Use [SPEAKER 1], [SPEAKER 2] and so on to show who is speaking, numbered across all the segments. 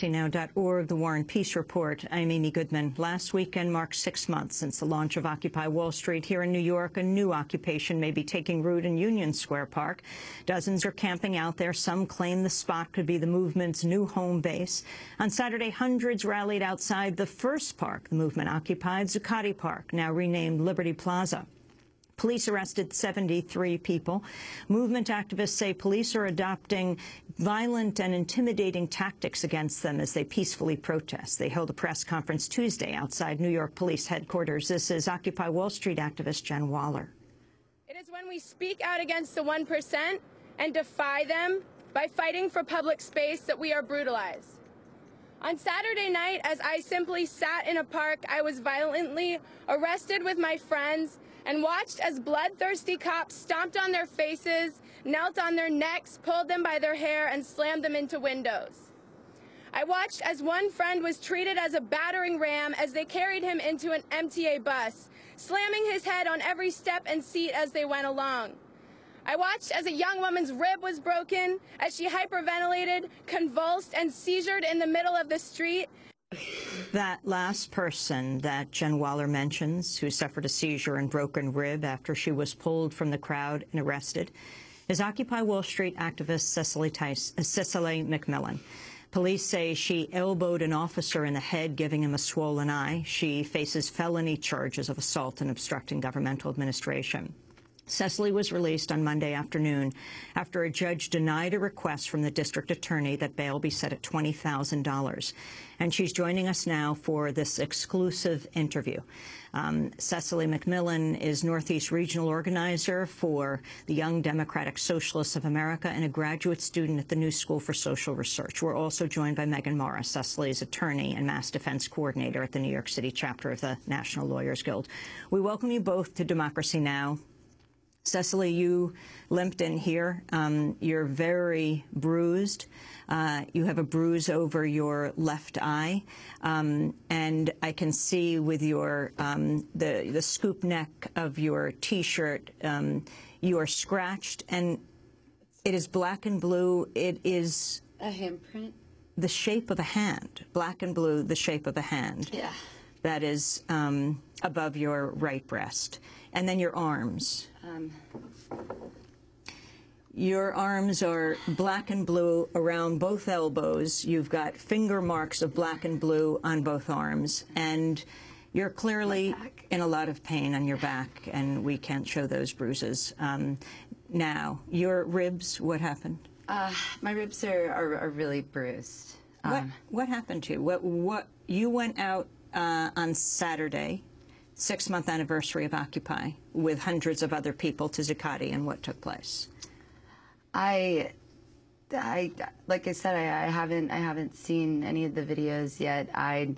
[SPEAKER 1] Now.org, the War and Peace Report. I'm Amy Goodman. Last weekend marked 6 months since the launch of Occupy Wall Street. Here in New York, a new occupation may be taking root in Union Square Park. Dozens are camping out there. Some claim the spot could be the movement's new home base. On Saturday, hundreds rallied outside the first park the movement occupied, Zuccotti Park, now renamed Liberty Plaza. Police arrested 73 people. Movement activists say police are adopting violent and intimidating tactics against them as they peacefully protest. They held a press conference Tuesday outside New York Police headquarters. This is Occupy Wall Street activist Jen Waller.
[SPEAKER 2] It is when we speak out against the 1% and defy them by fighting for public space that we are brutalized. On Saturday night, as I simply sat in a park, I was violently arrested with my friends and watched as bloodthirsty cops stomped on their faces, knelt on their necks, pulled them by their hair, and slammed them into windows. I watched as one friend was treated as a battering ram as they carried him into an MTA bus, slamming his head on every step and seat as they went along. I watched as a young woman's rib was broken, as she hyperventilated, convulsed, and seizured in the middle of the street.
[SPEAKER 1] That last person that Jen Waller mentions, who suffered a seizure and broken rib after she was pulled from the crowd and arrested, is Occupy Wall Street activist Cecily McMillan. Police say she elbowed an officer in the head, giving him a swollen eye. She faces felony charges of assault and obstructing governmental administration. Cecily was released on Monday afternoon after a judge denied a request from the district attorney that bail be set at $20,000. And she's joining us now for this exclusive interview. Cecily McMillan is Northeast Regional Organizer for the Young Democratic Socialists of America and a graduate student at the New School for Social Research. We're also joined by Megan Morris, Cecily's attorney and mass defense coordinator at the New York City chapter of the National Lawyers Guild. We welcome you both to Democracy Now! Cecily, you limped in here. You're very bruised. You have a bruise over your left eye, and I can see with your the scoop neck of your T-shirt, you are scratched, and it is black and blue. It is
[SPEAKER 3] a handprint,
[SPEAKER 1] the shape of a hand, black and blue, the shape of a hand.
[SPEAKER 3] Yeah.
[SPEAKER 1] That is above your right breast, and then your arms. Your arms are black and blue around both elbows. You've got finger marks of black and blue on both arms, and you're clearly in a lot of pain on your back, and we can't show those bruises. Now, your ribs, what happened?
[SPEAKER 3] My ribs are really bruised.
[SPEAKER 1] What happened to you? What you went out on Saturday, 6-month anniversary of Occupy, with hundreds of other people to Zuccotti, and what took place?
[SPEAKER 3] Like I said, I haven't seen any of the videos yet. I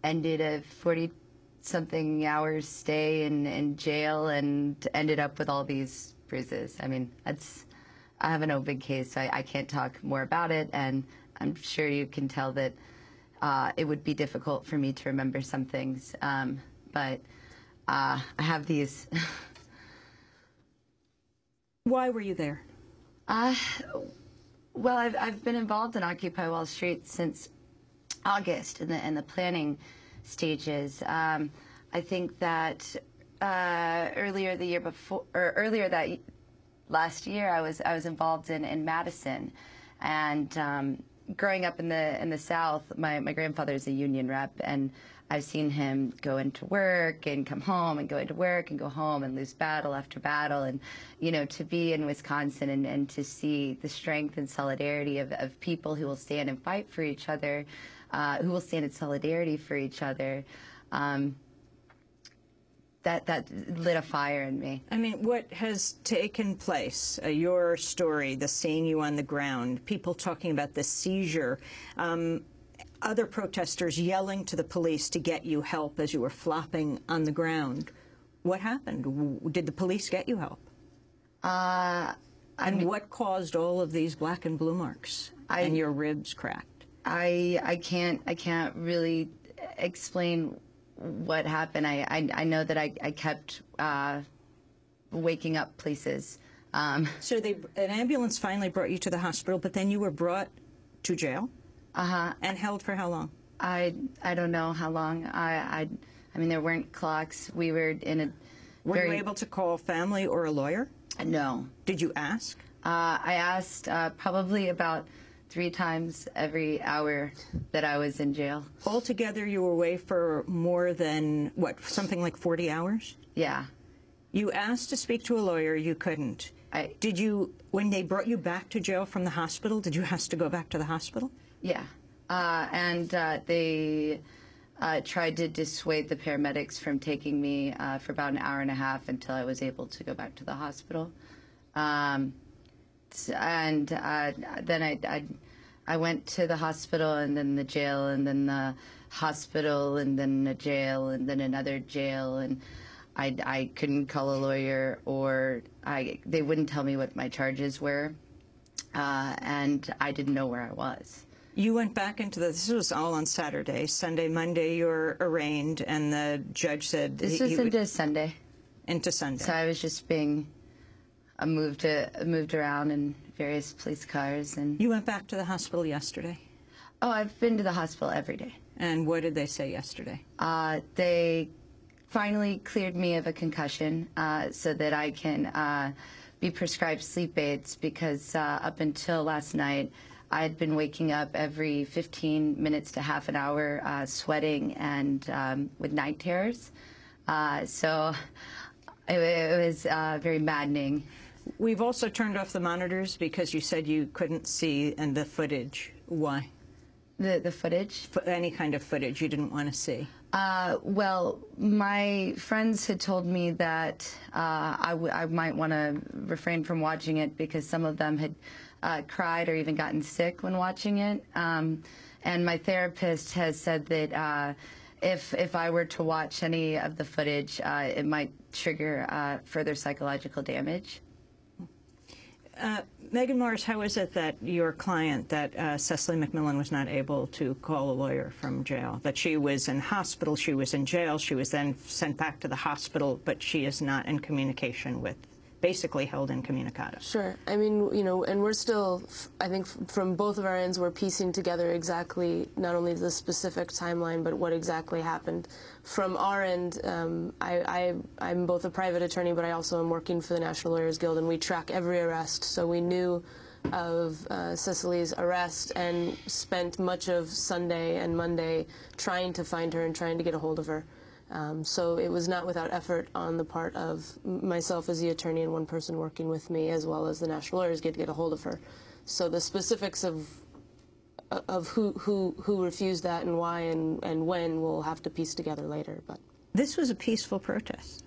[SPEAKER 3] ended a 40-something hours stay in jail and ended up with all these bruises. I mean, I have an open case, so I can't talk more about it, and I'm sure you can tell that it would be difficult for me to remember some things, but I have these.
[SPEAKER 1] Why were you there?
[SPEAKER 3] Well, I've been involved in Occupy Wall Street since August in the planning stages. I think that earlier that last year, I was involved in Madison, and growing up in the South, my grandfather's a union rep, and I've seen him go into work and come home and go into work and go home and lose battle after battle. And, you know, to be in Wisconsin and to see the strength and solidarity of people who will stand and fight for each other, who will stand in solidarity for each other, that lit a fire in me.
[SPEAKER 1] I mean, what has taken place, your story, the seeing you on the ground, people talking about the seizure, other protesters yelling to the police to get you help as you were flopping on the ground. What happened? Did the police get you help? And what caused all of these black and blue marks and your ribs cracked?
[SPEAKER 3] I can't really explain what happened. I know that I kept waking up places.
[SPEAKER 1] So an ambulance finally brought you to the hospital, but then you were brought to jail? And held for how long?
[SPEAKER 3] I don't know how long. I mean, there weren't clocks. We were in a
[SPEAKER 1] Were you able to call family or a lawyer?
[SPEAKER 3] No.
[SPEAKER 1] Did you ask?
[SPEAKER 3] I asked probably about 3 times every hour that I was in jail.
[SPEAKER 1] Altogether, you were away for more than, what, something like 40 hours?
[SPEAKER 3] Yeah.
[SPEAKER 1] You asked to speak to a lawyer, you couldn't. Did you, when they brought you back to jail from the hospital, did you ask to go back to the hospital?
[SPEAKER 3] Yeah. And they tried to dissuade the paramedics from taking me for about an hour and a half until I was able to go back to the hospital. And then I went to the hospital and then the jail and then the hospital and then a jail and then another jail, and I couldn't call a lawyer, or they wouldn't tell me what my charges were, and I didn't know where I was.
[SPEAKER 1] You went back into this was all on Saturday. Sunday, Monday, you were arraigned, and the judge said...
[SPEAKER 3] This was into Sunday.
[SPEAKER 1] Into Sunday.
[SPEAKER 3] So I was just being moved around in various police cars. And
[SPEAKER 1] you went back to the hospital yesterday?
[SPEAKER 3] Oh, I've been to the hospital every day.
[SPEAKER 1] And what did they say yesterday?
[SPEAKER 3] They finally cleared me of a concussion so that I can be prescribed sleep aids, because up until last night, I had been waking up every 15 minutes to half an hour sweating and with night terrors. So it was very maddening.
[SPEAKER 1] We've also turned off the monitors because you said you couldn't see the footage. Why?
[SPEAKER 3] The footage?
[SPEAKER 1] Any kind of footage you didn't want to see.
[SPEAKER 3] Well, my friends had told me that I might want to refrain from watching it because some of them had cried or even gotten sick when watching it. And my therapist has said that if I were to watch any of the footage, it might trigger further psychological damage.
[SPEAKER 1] Megan Morris, how is it that your client, that Cecily McMillan, was not able to call a lawyer from jail? That she was in hospital, she was in jail, she was then sent back to the hospital, but she is not in communication with, basically held incommunicado.
[SPEAKER 4] Sure. I mean, you know, and we're still, I think from both of our ends, we're piecing together exactly not only the specific timeline, but what exactly happened. From our end, I'm both a private attorney, but I also am working for the National Lawyers Guild, and we track every arrest. So we knew of Cecily's arrest and spent much of Sunday and Monday trying to find her and trying to get a hold of her. So it was not without effort on the part of myself as the attorney and one person working with me, as well as the National Lawyers Guild, to get a hold of her. So the specifics of who refused that and why and when we'll have to piece together later. But
[SPEAKER 1] this was a peaceful protest.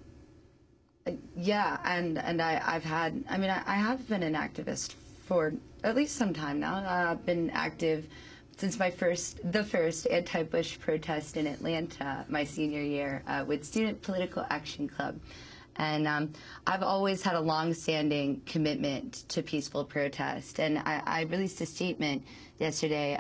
[SPEAKER 3] Yeah, and I have been an activist for at least some time now. I've been active since the first anti-Bush protest in Atlanta my senior year with Student Political Action Club. And I've always had a long-standing commitment to peaceful protest. And I released a statement yesterday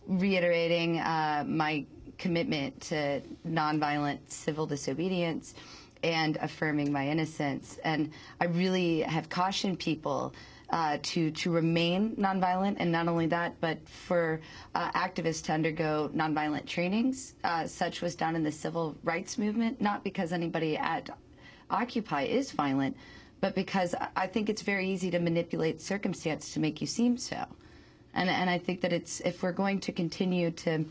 [SPEAKER 3] reiterating my commitment to nonviolent civil disobedience and affirming my innocence. And I really have cautioned people to remain nonviolent, and not only that, but for activists to undergo nonviolent trainings. Such was done in the civil rights movement, not because anybody at Occupy is violent, but because I think it's very easy to manipulate circumstance to make you seem so. And I think that if we're going to continue to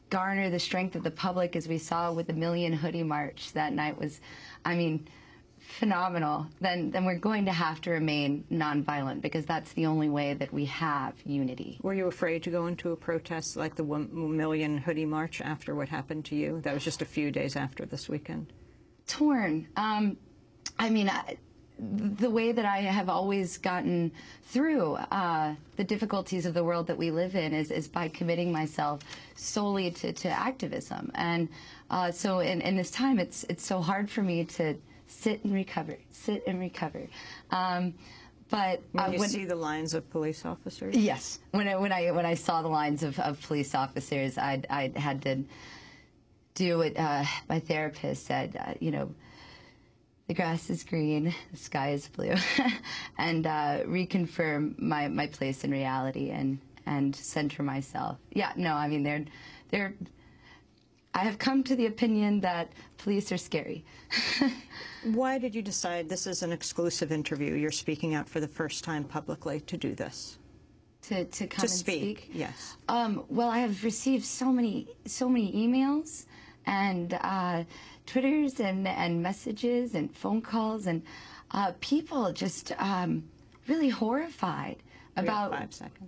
[SPEAKER 3] garner the strength of the public, as we saw with the Million Hoodie March that night was, I mean, phenomenal, then we're going to have to remain nonviolent, because that's the only way that we have unity. Were
[SPEAKER 1] you afraid to go into a protest like the Million Hoodie March after what happened to you? That was just a few days after this weekend.
[SPEAKER 3] Torn. I mean, the way that I have always gotten through the difficulties of the world that we live in is by committing myself solely to activism. And so in this time, it's so hard for me to sit and recover. But
[SPEAKER 1] when you see the lines of police officers?
[SPEAKER 3] Yes. When I saw the lines of police officers, I had to do what my therapist said. You know, the grass is green, the sky is blue, and reconfirm my place in reality, and and center myself. Yeah, no, I mean, I have come to the opinion that police are scary.
[SPEAKER 1] Why did you decide this is an exclusive interview? You're speaking out for the first time publicly to do this.
[SPEAKER 3] To come and speak?
[SPEAKER 1] Yes.
[SPEAKER 3] Well, I have received so many emails and Twitters and messages and phone calls and people just really horrified about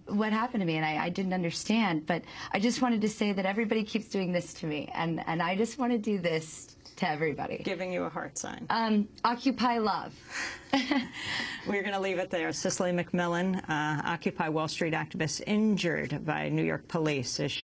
[SPEAKER 3] what happened to me, and I didn't understand. But I just wanted to say that everybody keeps doing this to me, and I just want to do this to everybody.
[SPEAKER 1] Giving you a heart sign.
[SPEAKER 3] Occupy love.
[SPEAKER 1] We're going to leave it there. Cecily McMillan, Occupy Wall Street activist, injured by New York police as